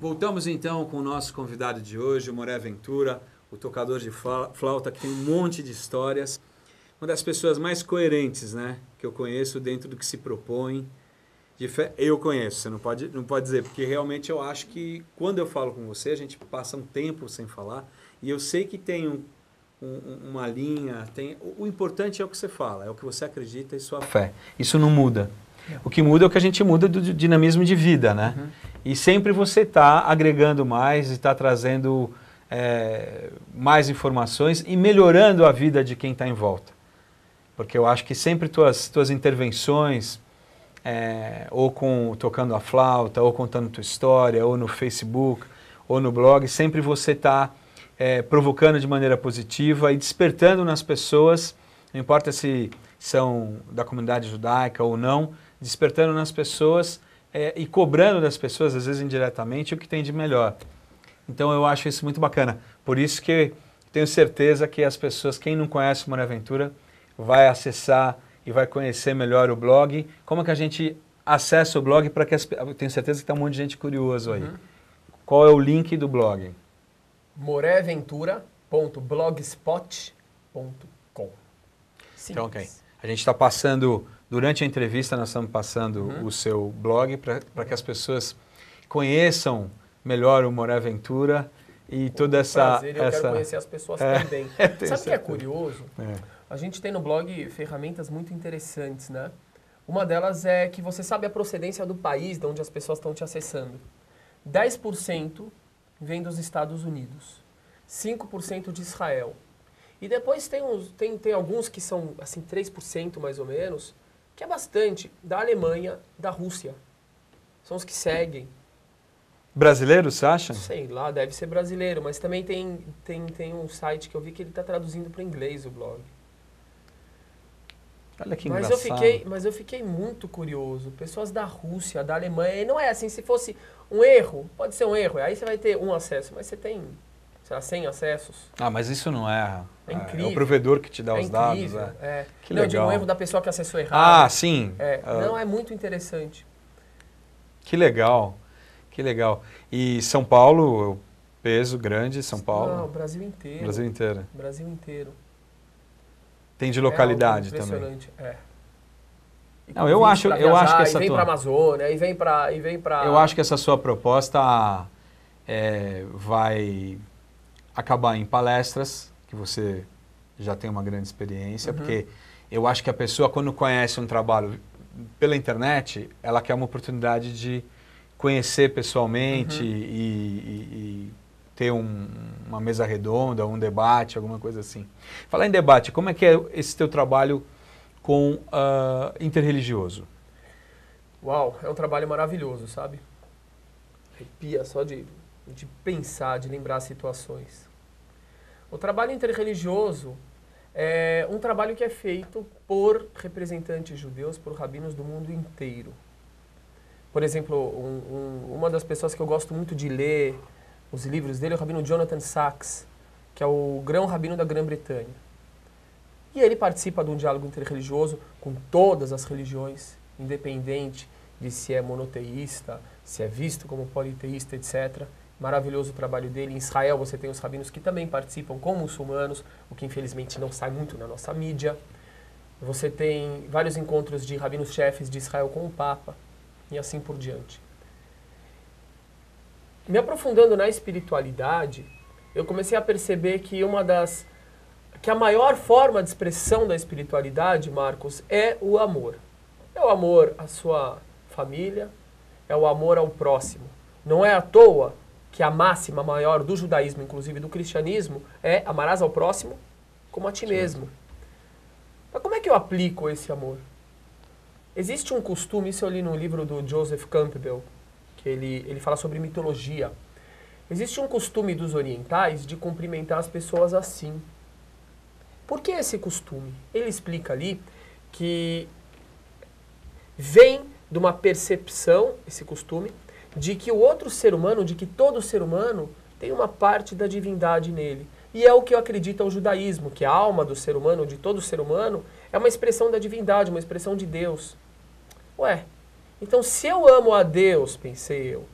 Voltamos então com o nosso convidado de hoje, o Moré Ventura, o tocador de flauta que tem um monte de histórias. Uma das pessoas mais coerentes, né, que eu conheço dentro do que se propõe. Eu conheço, você não pode dizer, porque realmente eu acho que quando eu falo com você, a gente passa um tempo sem falar, e eu sei que tem uma linha, o importante é o que você fala, é o que você acredita e sua fé. Isso não muda. O que muda é o que a gente muda do dinamismo de vida, né? Uhum. E sempre você está agregando mais, está trazendo mais informações e melhorando a vida de quem está em volta. Porque eu acho que sempre tuas intervenções, ou tocando a flauta, ou contando tua história, ou no Facebook, ou no blog, sempre você está provocando de maneira positiva e despertando nas pessoas, não importa se são da comunidade judaica ou não, despertando nas pessoas e cobrando das pessoas, às vezes indiretamente, o que tem de melhor. Então eu acho isso muito bacana. Por isso que tenho certeza que as pessoas, quem não conhece o Moré Ventura, vai acessar e vai conhecer melhor o blog. Como é que a gente acessa o blog? Para que eu tenho certeza que tem um monte de gente curioso aí. Qual é o link do blog? moreventura.blogspot.com. Então, ok. A gente está passando, durante a entrevista, nós estamos passando o seu blog para que as pessoas conheçam melhor o Moré Ventura e toda essa... Prazer, eu quero conhecer as pessoas também. Sabe o que é curioso? A gente tem no blog ferramentas muito interessantes, né? Uma delas é que você sabe a procedência do país de onde as pessoas estão te acessando. 10% vem dos Estados Unidos, 5% de Israel. E depois tem alguns que são assim 3% mais ou menos, que é bastante, da Alemanha, da Rússia. São os que seguem. Brasileiros, você acha? Sei lá, deve ser brasileiro, mas também tem um site que eu vi que ele está traduzindo para o inglês o blog. Olha que engraçado. Mas eu fiquei muito curioso. Pessoas da Rússia, da Alemanha, e não é assim, se fosse um erro, pode ser um erro, aí você vai ter um acesso, mas você tem, sei lá, 100 acessos. Ah, mas isso não é... É incrível. É o provedor que te dá os dados. Que legal. Não, de um erro da pessoa que acessou errado. Ah, sim. Não, é muito interessante. Que legal. Que legal. E São Paulo, peso grande, São Paulo? Não, Brasil inteiro. Brasil inteiro. Brasil inteiro. Tem de localidade também. Impressionante, Não, eu acho que essa vem para a Amazônia, e vem para Eu acho que essa sua proposta vai acabar em palestras, que você já tem uma grande experiência, porque eu acho que a pessoa, quando conhece um trabalho pela internet, ela quer uma oportunidade de conhecer pessoalmente e ter uma mesa redonda, um debate, alguma coisa assim. Falar em debate, como é que é esse teu trabalho com interreligioso? Uau, é um trabalho maravilhoso, sabe? Arrepia só de pensar, de lembrar situações. O trabalho interreligioso é um trabalho que é feito por representantes judeus, por rabinos do mundo inteiro. Por exemplo, uma das pessoas que eu gosto muito de ler os livros dele é o rabino Jonathan Sacks, que é o grão-rabino da Grã-Bretanha. E ele participa de um diálogo interreligioso com todas as religiões, independente de se é monoteísta, se é visto como politeísta, etc. Maravilhoso o trabalho dele. Em Israel você tem os rabinos que também participam com muçulmanos, o que infelizmente não sai muito na nossa mídia. Você tem vários encontros de rabinos-chefes de Israel com o Papa, e assim por diante. Me aprofundando na espiritualidade, eu comecei a perceber que a maior forma de expressão da espiritualidade, Marcos, é o amor. É o amor à sua família, é o amor ao próximo. Não é à toa que a máxima maior do judaísmo, inclusive do cristianismo, é amarás ao próximo como a ti mesmo. Mas como é que eu aplico esse amor? Existe um costume, isso eu li no livro do Joseph Campbell, que ele fala sobre mitologia. Existe um costume dos orientais de cumprimentar as pessoas assim. Por que esse costume? Ele explica ali que vem de uma percepção, esse costume, de que o outro ser humano, de que todo ser humano tem uma parte da divindade nele. E é o que acredita o judaísmo, que a alma do ser humano, de todo ser humano, é uma expressão da divindade, uma expressão de Deus. Ué, então se eu amo a Deus, pensei eu,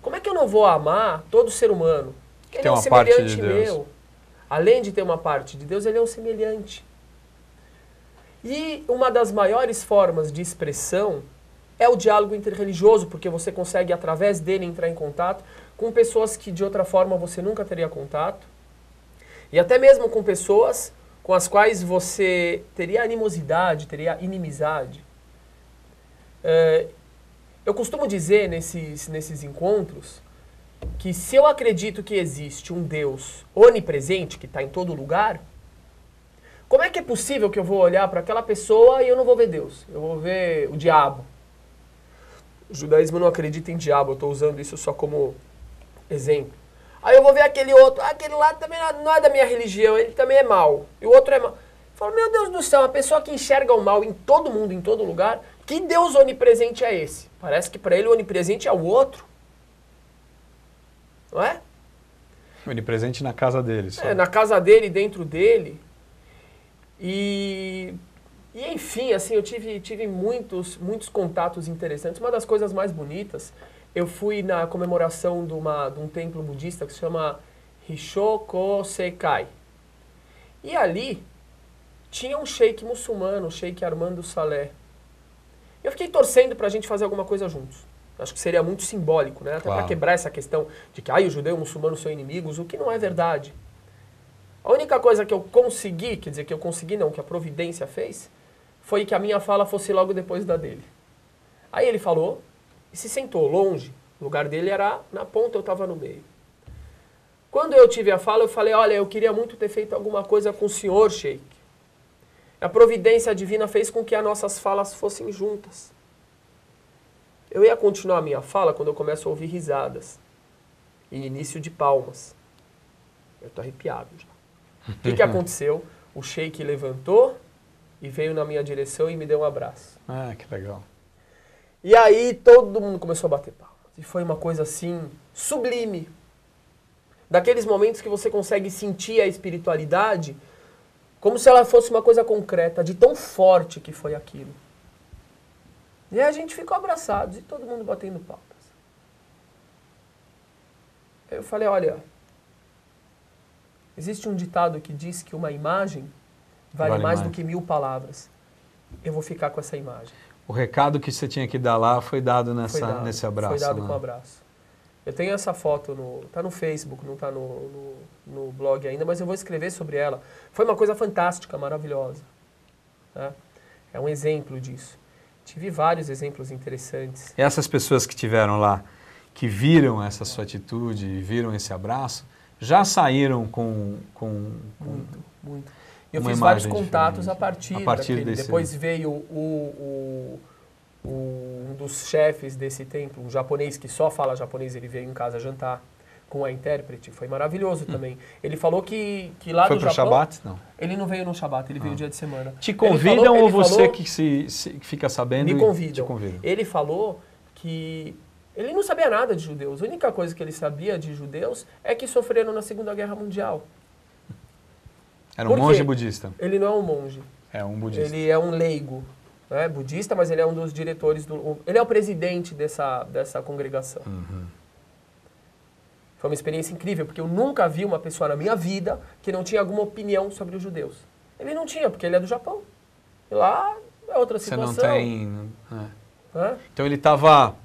Como é que eu não vou amar todo ser humano? Ele é um semelhante meu. Além de ter uma parte de Deus, ele é um semelhante. E uma das maiores formas de expressão é o diálogo interreligioso, porque você consegue, através dele, entrar em contato com pessoas que, de outra forma, você nunca teria contato. E até mesmo com pessoas com as quais você teria animosidade, teria inimizade. Eu costumo dizer nesses encontros que se eu acredito que existe um Deus onipresente, que está em todo lugar, como é que é possível que eu vou olhar para aquela pessoa e eu não vou ver Deus? Eu vou ver o diabo. O judaísmo não acredita em diabo, eu estou usando isso só como exemplo. Aí eu vou ver aquele outro, aquele lá também não é da minha religião, ele também é mau. E o outro é mau. Eu falo, meu Deus do céu, uma pessoa que enxerga o mal em todo mundo, em todo lugar, que Deus onipresente é esse? Parece que para ele o onipresente é o outro. Não é? Onipresente na casa dele. Só. Na casa dele, dentro dele. E enfim, assim, eu tive muitos contatos interessantes. Uma das coisas mais bonitas, eu fui na comemoração de um templo budista que se chama Hishokosekai. E ali tinha um sheik muçulmano, o sheik Armando Saleh. Eu fiquei torcendo para a gente fazer alguma coisa juntos. Acho que seria muito simbólico, né? Até para quebrar essa questão de que o judeu e o muçulmano são inimigos, o que não é verdade. A única coisa que eu consegui, quer dizer, que eu consegui não, que a providência fez, foi que a minha fala fosse logo depois da dele. Aí ele falou e se sentou longe. O lugar dele era na ponta, eu estava no meio. Quando eu tive a fala, eu falei, olha, eu queria muito ter feito alguma coisa com o senhor, sheik. A providência divina fez com que as nossas falas fossem juntas. Eu ia continuar a minha fala quando eu começo a ouvir risadas. E início de palmas. Eu estou arrepiado já. O que aconteceu? O sheik levantou e veio na minha direção e me deu um abraço. Ah, que legal. E aí todo mundo começou a bater palmas. E foi uma coisa assim, sublime. Daqueles momentos que você consegue sentir a espiritualidade como se ela fosse uma coisa concreta, de tão forte que foi aquilo. E aí a gente ficou abraçados e todo mundo batendo palmas. Eu falei, olha, existe um ditado que diz que uma imagem vale mais do que 1000 palavras. Eu vou ficar com essa imagem. O recado que você tinha que dar lá foi dado nesse abraço. Foi dado com um abraço. Eu tenho essa foto, tá no Facebook, não tá no blog ainda, mas eu vou escrever sobre ela. Foi uma coisa fantástica, maravilhosa. Né? É um exemplo disso. Tive vários exemplos interessantes. E essas pessoas que estiveram lá, que viram essa sua atitude, viram esse abraço, já saíram com muito. Eu fiz vários contatos a partir daquele. Depois veio um dos chefes desse templo, um japonês que só fala japonês, ele veio em casa jantar com a intérprete. Foi maravilhoso também. Ele falou que lá no Japão... Foi pro Shabat? Não. Ele não veio no Shabat, ele veio dia de semana. Te convidam ou você que fica sabendo? Me convidam. Te convidam. Ele falou que ele não sabia nada de judeus. A única coisa que ele sabia de judeus é que sofreram na Segunda Guerra Mundial. Era um monge budista? Ele não é um monge. É um budista. Ele é um leigo, né, budista, mas ele é um dos diretores ele é o presidente dessa congregação. Uhum. Foi uma experiência incrível, porque eu nunca vi uma pessoa na minha vida que não tinha alguma opinião sobre os judeus. Ele não tinha, porque ele é do Japão. E lá é outra situação. Você não tem... Então ele estava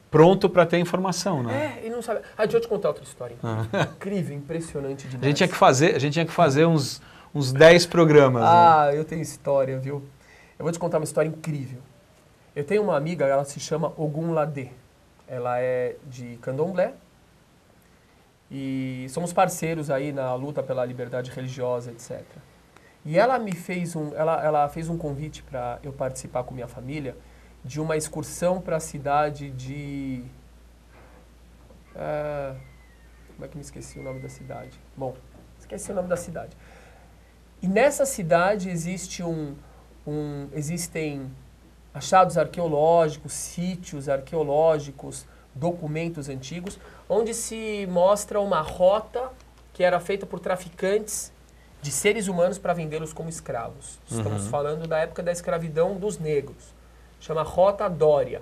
pronto para ter informação, né? E não sabe... deixa eu te contar outra história. Incrível, impressionante demais. A gente tinha que fazer uns 10 programas. Né? Eu tenho história, viu? Eu vou te contar uma história incrível. Eu tenho uma amiga, ela se chama Ogunlade. Ela é de Candomblé. E somos parceiros aí na luta pela liberdade religiosa, etc. E ela me fez ela fez um convite para eu participar com minha família de uma excursão para a cidade de... como é que me esqueci o nome da cidade? Bom, esqueci o nome da cidade. E nessa cidade existem achados arqueológicos, sítios arqueológicos, documentos antigos, onde se mostra uma rota que era feita por traficantes de seres humanos para vendê-los como escravos. Estamos falando da época da escravidão dos negros. Chama Rota Dória.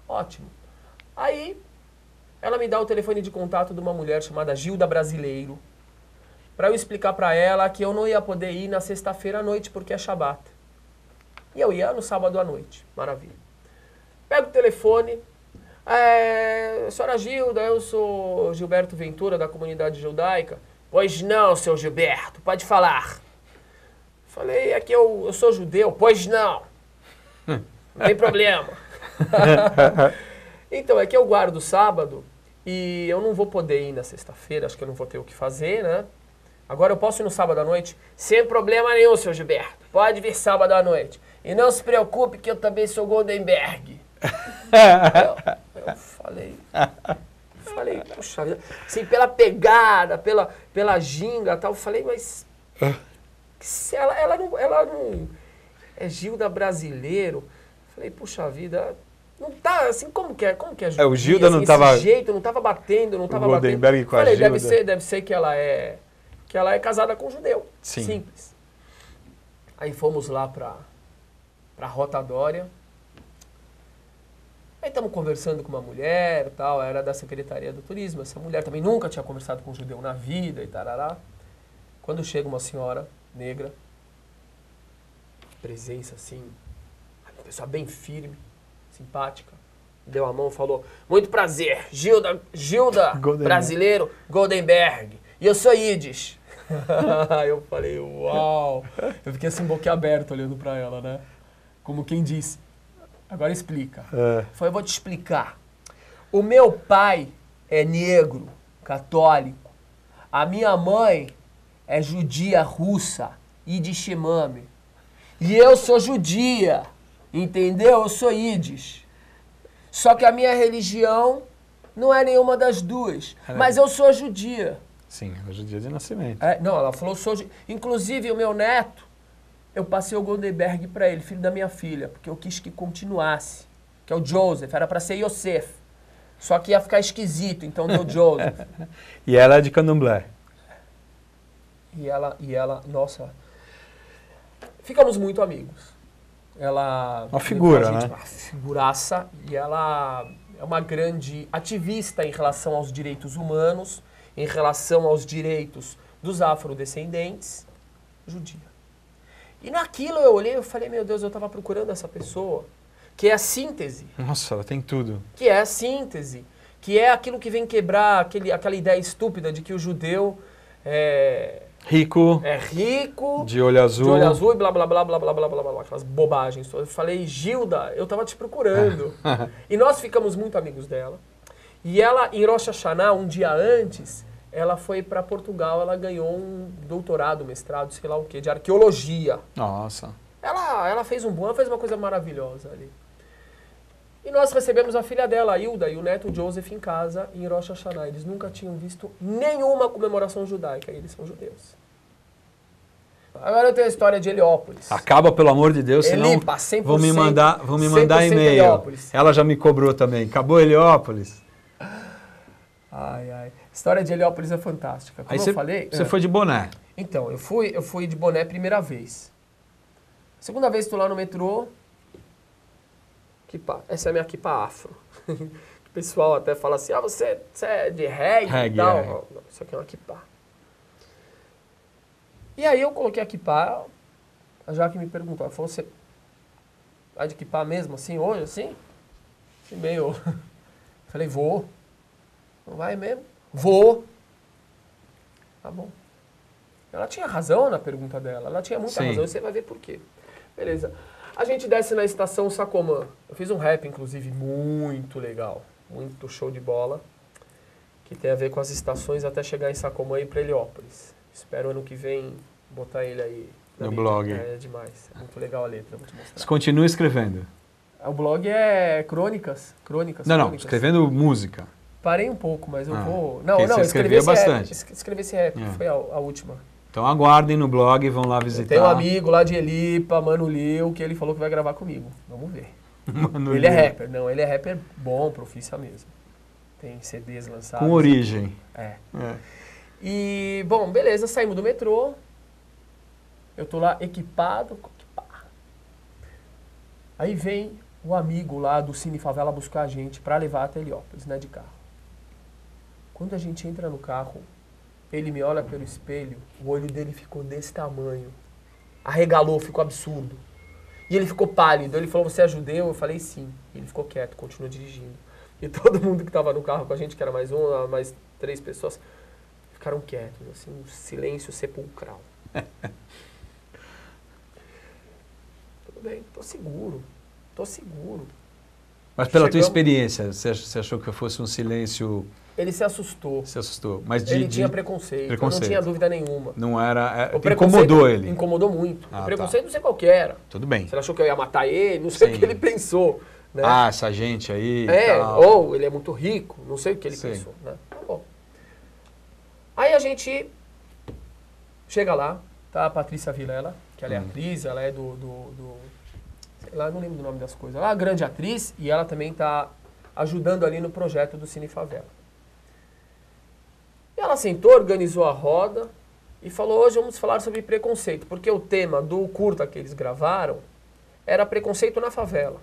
Ótimo. Aí, ela me dá o telefone de contato de uma mulher chamada Gilda Brasileiro, para eu explicar para ela que eu não ia poder ir na sexta-feira à noite porque é Shabat. E eu ia no sábado à noite. Maravilha. Pego o telefone. Senhora Gilda, eu sou Gilberto Ventura, da comunidade judaica. Pois não, seu Gilberto, pode falar. Falei, é que eu sou judeu. Pois não. Não tem problema. Então, é que eu guardo sábado e eu não vou poder ir na sexta-feira, acho que eu não vou ter o que fazer, né? Agora eu posso ir no sábado à noite? Sem problema nenhum, seu Gilberto. Pode vir sábado à noite. E não se preocupe que eu também sou Goldenberg. eu falei, puxa vida, assim, pela pegada, pela ginga e tal, eu falei, mas ela não é Gilda Brasileiro. Falei, puxa vida, não tá assim, como que é o Gilda assim, não tava... Esse jeito, não tava batendo, não tava o Goldenberg batendo. Com a falei, Gilda. deve ser que ela é casada com um judeu. Sim. Simples. Aí fomos lá pra Rotadória. Aí estamos conversando com uma mulher, tal, era da Secretaria do Turismo. Essa mulher também nunca tinha conversado com um judeu na vida e tarará. Quando chega uma senhora negra, presença assim, uma pessoa bem firme, simpática, deu a mão e falou, muito prazer, Gilda Brasileiro Goldenberg, e eu sou Yiddish. Eu falei, uau! Eu fiquei assim, boquiaberto olhando pra ela, né? Como quem diz, agora explica. Falei, eu vou te explicar. O meu pai é negro, católico. A minha mãe é judia russa, Yiddishimame. E eu sou judia, entendeu? Eu sou Yiddish. Só que a minha religião não é nenhuma das duas. Mas eu sou judia. Sim, é judia de nascimento. Não, ela falou, inclusive o meu neto, eu passei o Goldenberg para ele, filho da minha filha, porque eu quis que continuasse. Que é o Joseph, era para ser Yosef. Só que ia ficar esquisito, então deu Joseph. E ela é de Candomblé. E ela, nossa, ficamos muito amigos. Ela... Uma figura, né? Uma figuraça, e ela é uma grande ativista em relação aos direitos humanos, em relação aos direitos dos afrodescendentes, judia. E naquilo eu olhei e falei, meu Deus, eu estava procurando essa pessoa, que é a síntese. Nossa, ela tem tudo. Que é a síntese, que é aquilo que vem quebrar aquela ideia estúpida de que o judeu é rico, de olho azul e blá blá blá blá blá blá blá blá, aquelas bobagens. Eu falei, Gilda, eu estava te procurando. E nós ficamos muito amigos dela. E ela, em Rosh Hashanah, um dia antes, ela foi para Portugal, ela ganhou um doutorado, mestrado, sei lá o quê, de arqueologia. Nossa. Ela fez ela fez uma coisa maravilhosa ali. E nós recebemos a filha dela, a Hilda, e o neto Joseph em casa, em Rosh Hashanah. Eles nunca tinham visto nenhuma comemoração judaica, e eles são judeus. Agora eu tenho a história de Heliópolis. Acaba, pelo amor de Deus, senão Elipa, 100%, vão me mandar e-mail. Heliópolis. Ela já me cobrou também. Acabou Heliópolis? Ai, ai. A história de Heliópolis é fantástica. Como eu falei... Você foi de boné. Então, eu fui de boné primeira vez. Segunda vez estou lá no metrô. Kippah. Essa é a minha kippah afro. O pessoal até fala assim, você é de reggae e tal. Não, isso aqui é uma kippah. E aí eu coloquei a kippah, a Jaque me perguntou, ela falou, você vai de kippah mesmo, assim, hoje, assim? Assim, meio... Falei, vou. Não vai mesmo? Vou. Tá bom. Ela tinha razão na pergunta dela, ela tinha muita razão, e você vai ver por quê. Beleza. A gente desce na estação Sacomã. Eu fiz um rap, inclusive, muito legal, muito show de bola, que tem a ver com as estações até chegar em Sacomã e para Heliópolis. Espero ano que vem botar ele aí no blog. É demais. É muito legal a letra, vou te mostrar. Você continua escrevendo? O blog é crônicas. Não, escrevendo música. Parei um pouco, mas eu vou... Você escrevia bastante. Escrevi esse rap, que foi a última. Então aguardem no blog, vão lá visitar. Tem um amigo lá de Elipa, Mano Liu, que ele falou que vai gravar comigo. Vamos ver. Ele é rapper. Não, ele é rapper bom, profissa mesmo. Tem CDs lançados. Com origem. E, bom, beleza, saímos do metrô. Eu tô lá equipado com kippah. Aí vem o amigo lá do Cine Favela buscar a gente pra levar até Heliópolis, né, de carro. Quando a gente entra no carro, ele me olha pelo espelho, o olho dele ficou desse tamanho. Arregalou, ficou absurdo. E ele ficou pálido. Ele falou, você é judeu? Eu falei, sim. Ele ficou quieto, continuou dirigindo. E todo mundo que estava no carro com a gente, que era mais mais 3 pessoas, ficaram quietos, assim, um silêncio sepulcral. Tudo bem, tô seguro. Mas pela tua experiência, você achou que fosse um silêncio... Ele se assustou. Se assustou. Mas ele tinha preconceito, eu não tinha dúvida nenhuma. Não era... O incomodou ele? Incomodou muito. Ah, o preconceito não sei qual que era. Tudo bem. Você achou que eu ia matar ele? Não sei o que ele pensou. Né? Ah, essa gente aí... ou ele é muito rico, não sei o que ele pensou. Né? Tá bom. Aí a gente chega lá, tá a Patrícia Vilela, que ela é atriz, ela é sei lá, não lembro do nome das coisas. Ela é uma grande atriz e ela também tá ajudando ali no projeto do Cine Favela. Ela sentou, organizou a roda e falou, hoje vamos falar sobre preconceito, porque o tema do curta que eles gravaram era preconceito na favela.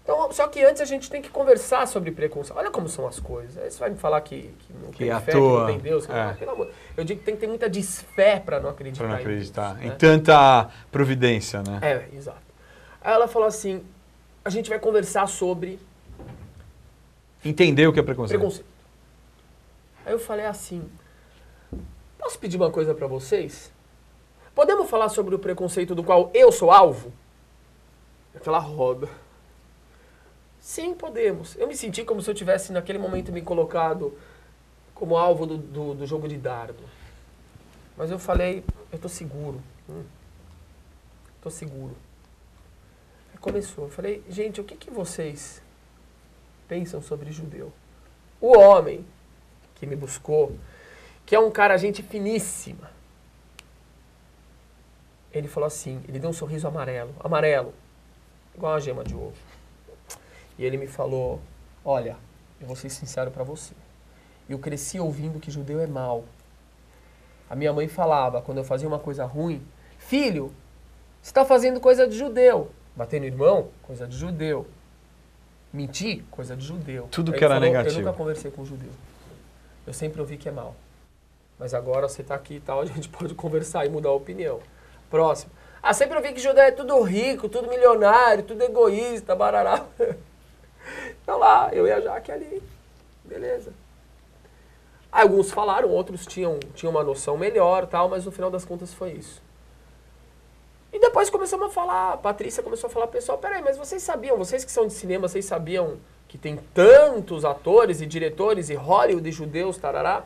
Então, só que antes a gente tem que conversar sobre preconceito. Olha como são as coisas. Aí você vai me falar que não tem fé, que não tem Deus. Pelo amor. Eu digo que tem que ter muita desfé para não acreditar. Para não acreditar. Em Deus, em tanta providência, né? Exato. Aí ela falou assim, a gente vai conversar sobre... Entender o que é preconceito. Aí eu falei assim, posso pedir uma coisa para vocês? Podemos falar sobre o preconceito do qual eu sou alvo? Aquela roda. Sim, podemos. Eu me senti como se eu tivesse naquele momento me colocado como alvo do jogo de dardo. Mas eu falei, eu tô seguro. Tô seguro. Aí começou. Eu falei, gente, o que vocês pensam sobre judeu? O homem que me buscou, que é um cara, gente finíssima. Ele falou assim, ele deu um sorriso amarelo, igual uma gema de ovo. E ele me falou, olha, eu vou ser sincero pra você. Eu cresci ouvindo que judeu é mau. A minha mãe falava, quando eu fazia uma coisa ruim, filho, você está fazendo coisa de judeu. Bater no irmão, coisa de judeu. Mentir, coisa de judeu. Tudo que era negativo. Eu nunca conversei com judeu. Eu sempre ouvi que é mal. Mas agora você está aqui e tal, a gente pode conversar e mudar a opinião. Próximo. Sempre ouvi que judeu é tudo rico, tudo milionário, tudo egoísta, barará. Então lá, eu e a Jaque ali. Beleza. Alguns falaram, outros tinham uma noção melhor, tal, mas no final das contas foi isso. E depois começamos a falar, a Patrícia começou a falar, pessoal, peraí, mas vocês sabiam, vocês que são de cinema, vocês sabiam que tem tantos atores e diretores e Hollywood e judeus, tarará?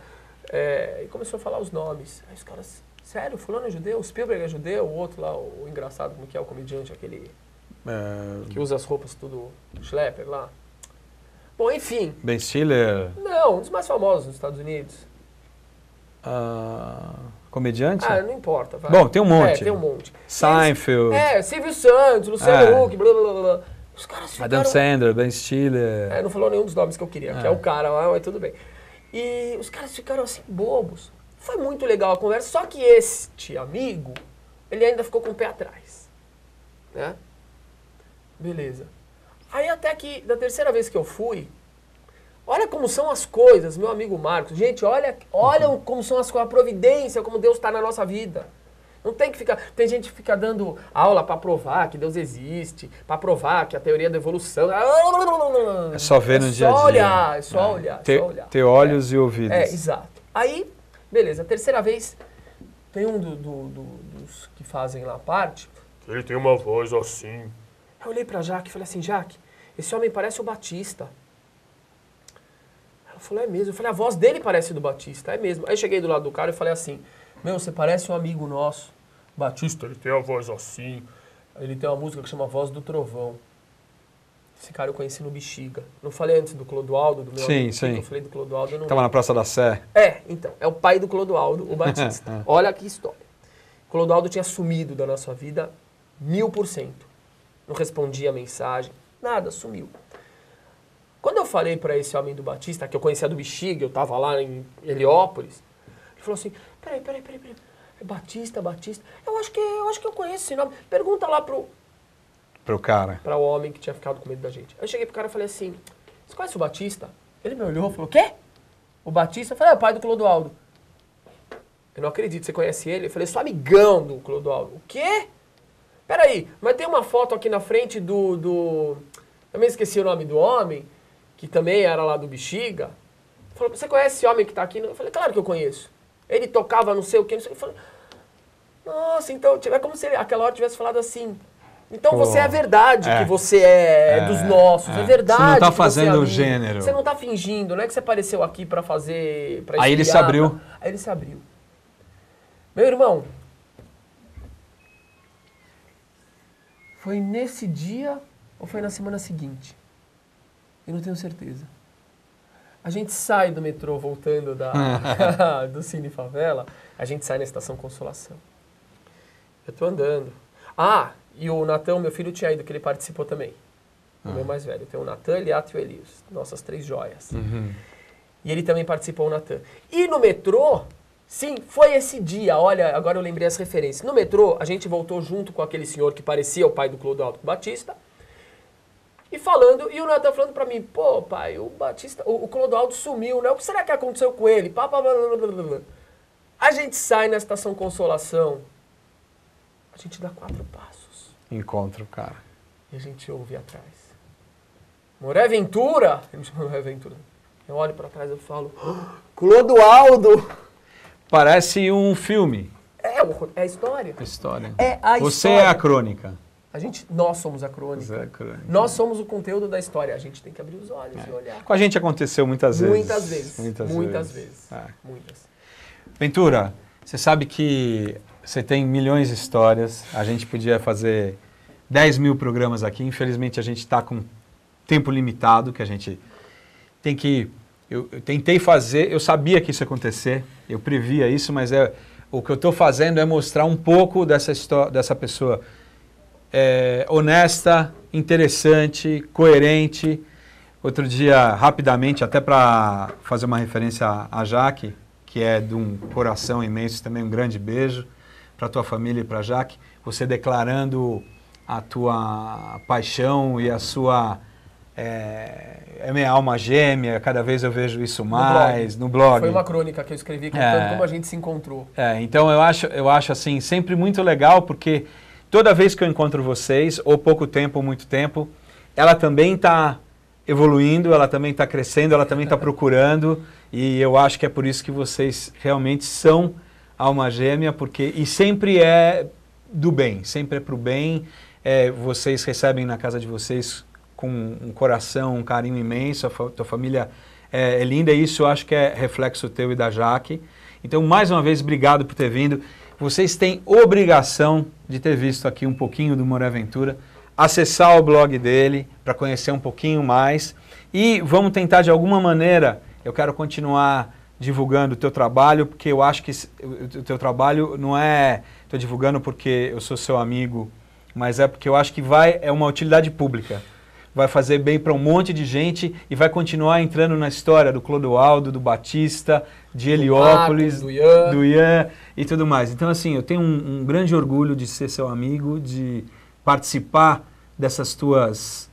E começou a falar os nomes. Aí os caras, sério, fulano é judeu? O Spielberg é judeu? O outro lá, o engraçado, como que é o comediante, aquele que usa as roupas tudo schlepper lá. Bom, enfim. Ben Stiller? Não, um dos mais famosos nos Estados Unidos. Comediante? Não importa. Vai. Bom, tem um monte. Tem um monte. Seinfeld. Silvio Santos, Luciano Huck, blá, blá, blá, blá. Os caras ficaram... Adam Sandler, Ben Stiller. Não falou nenhum dos nomes que eu queria, que é o cara lá, mas tudo bem. E os caras ficaram assim, bobos. Foi muito legal a conversa, só que este amigo, ele ainda ficou com o pé atrás. Né? Beleza. Aí até que, da terceira vez que eu fui, olha como são as coisas, meu amigo Marcos. Gente, olha como são as coisas, a providência, como Deus está na nossa vida. Não tem que ficar... Tem gente que fica dando aula para provar que Deus existe, para provar que a teoria da evolução... É só ver no dia a dia. É só olhar. Ter olhos e ouvidos. Exato. Aí, beleza, a terceira vez, tem um dos que fazem lá parte, ele tem uma voz assim. Eu olhei pra Jaque e falei assim, Jaque, esse homem parece o Batista. Ela falou, é mesmo. Eu falei, a voz dele parece do Batista, é mesmo. Aí cheguei do lado do cara e falei assim, meu, você parece um amigo nosso. Batista, ele tem a voz assim. Ele tem uma música que chama Voz do Trovão. Esse cara eu conheci no Bexiga. Não falei antes do Clodoaldo, do meu amigo? Sim. Eu falei do Clodoaldo. Tava na Praça da Sé. Então. É o pai do Clodoaldo, o Batista. Olha que história. O Clodoaldo tinha sumido da nossa vida 1000%. Não respondia a mensagem. Nada, sumiu. Quando eu falei para esse homem do Batista, que eu conhecia do Bexiga, eu tava lá em Heliópolis, ele falou assim, peraí. É Batista. Eu acho que eu conheço esse nome. Pergunta lá pro Pro cara. Para o homem que tinha ficado com medo da gente. Eu cheguei pro cara e falei assim, você conhece o Batista? Ele me olhou e falou, o quê? O Batista? Eu falei, é o pai do Clodoaldo. Eu não acredito, você conhece ele? Eu falei, sou amigão do Clodoaldo. O quê? Peraí, mas tem uma foto aqui na frente do... Também esqueci o nome do homem, que também era lá do Bexiga. Falou, você conhece esse homem que tá aqui? Eu falei, claro que eu conheço. Ele tocava não sei o quê, não sei o quê. Eu falei, nossa, então, é como se ele, aquela hora tivesse falado assim... Então Pô, você é a verdade que você é dos nossos, é verdade. Você não tá que fazendo você o gênero. Você não tá fingindo, não é que você apareceu aqui pra fazer... Pra Aí ele se abriu. Aí ele se abriu. Meu irmão, foi nesse dia ou foi na semana seguinte? Eu não tenho certeza. A gente sai do metrô voltando do Cine Favela, a gente sai na Estação Consolação. Eu tô andando. Ah, e o Natan, meu filho, tinha ido, que ele participou também. O meu mais velho. Tem o Natan, Eliato e o Elias. Nossas 3 joias. E ele também participou, o Natan. E no metrô, sim, foi esse dia. Olha, agora eu lembrei as referências. No metrô, a gente voltou junto com aquele senhor que parecia o pai do Clodoaldo Batista. E falando, e o Natan falando pra mim, pô, pai, o Batista, o Clodoaldo sumiu, né? O que será que aconteceu com ele? A gente sai na Estação Consolação. A gente dá 4 passos. Encontra o cara. E a gente ouve atrás. Moré Ventura! Ele me chama Moré Ventura. Eu olho pra trás e falo, Clodoaldo! Parece um filme. É a história. História. É a Você história. é a crônica. Nós somos a crônica. Você é a crônica. Nós somos o conteúdo da história. A gente tem que abrir os olhos e olhar. Com a gente aconteceu muitas vezes. Muitas vezes. Muitas vezes. É. Muitas. Ventura, você sabe que você tem milhões de histórias. A gente podia fazer 10 mil programas aqui. Infelizmente, a gente está com tempo limitado, que a gente tem que... Eu tentei fazer, eu sabia que isso ia acontecer, eu previa isso, mas o que eu estou fazendo é mostrar um pouco dessa pessoa honesta, interessante, coerente. Outro dia, rapidamente, até para fazer uma referência a Jaque, que é de um coração imenso, também um grande beijo para a tua família e para a Jaque, você declarando a tua paixão e a sua... É minha alma gêmea, cada vez eu vejo isso mais no blog. Foi uma crônica que eu escrevi contando como a gente se encontrou. Então eu acho assim, sempre muito legal, porque toda vez que eu encontro vocês, ou pouco tempo ou muito tempo, ela também está evoluindo, ela também está crescendo, ela também está procurando, e eu acho que é por isso que vocês realmente são alma gêmea, e sempre é do bem, sempre é para o bem. Vocês recebem na casa de vocês com um coração, um carinho imenso, a tua família é linda, e isso eu acho que é reflexo teu e da Jaque. Então, mais uma vez, obrigado por ter vindo. Vocês têm obrigação de ter visto aqui um pouquinho do Moré Ventura, acessar o blog dele para conhecer um pouquinho mais, e vamos tentar de alguma maneira, eu quero continuar divulgando o teu trabalho, porque eu acho que o teu trabalho não estou divulgando porque eu sou seu amigo, mas é porque eu acho que é uma utilidade pública. Vai fazer bem para um monte de gente e vai continuar entrando na história do Clodoaldo, do Batista, de Heliópolis, do Ian e tudo mais. Então, assim, eu tenho um grande orgulho de ser seu amigo, de participar dessas tuas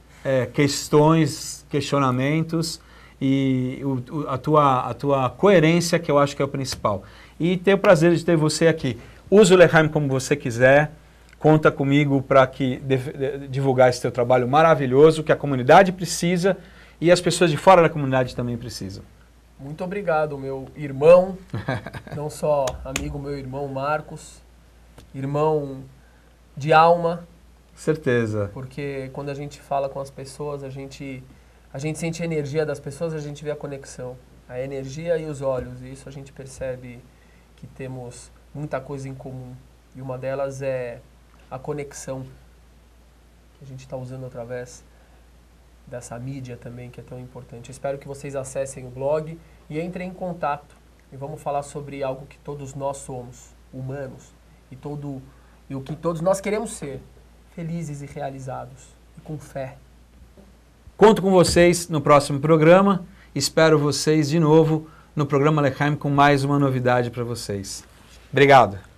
questões, questionamentos e a tua coerência, que eu acho que é o principal. E ter o prazer de ter você aqui. Use o L'Echaim como você quiser. Conta comigo para divulgar esse teu trabalho maravilhoso, que a comunidade precisa e as pessoas de fora da comunidade também precisam. Muito obrigado, meu irmão, não só amigo, meu irmão Marcos, irmão de alma. Certeza. Porque quando a gente fala com as pessoas, a gente sente a energia das pessoas, a gente vê a conexão. A energia e os olhos, e isso a gente percebe que temos muita coisa em comum. E uma delas é a conexão que a gente está usando através dessa mídia também, que é tão importante. Eu espero que vocês acessem o blog e entrem em contato. E vamos falar sobre algo que todos nós somos, humanos, e o que todos nós queremos ser, felizes e realizados, e com fé. Conto com vocês no próximo programa. Espero vocês de novo no programa L'Echaim com mais uma novidade para vocês. Obrigado.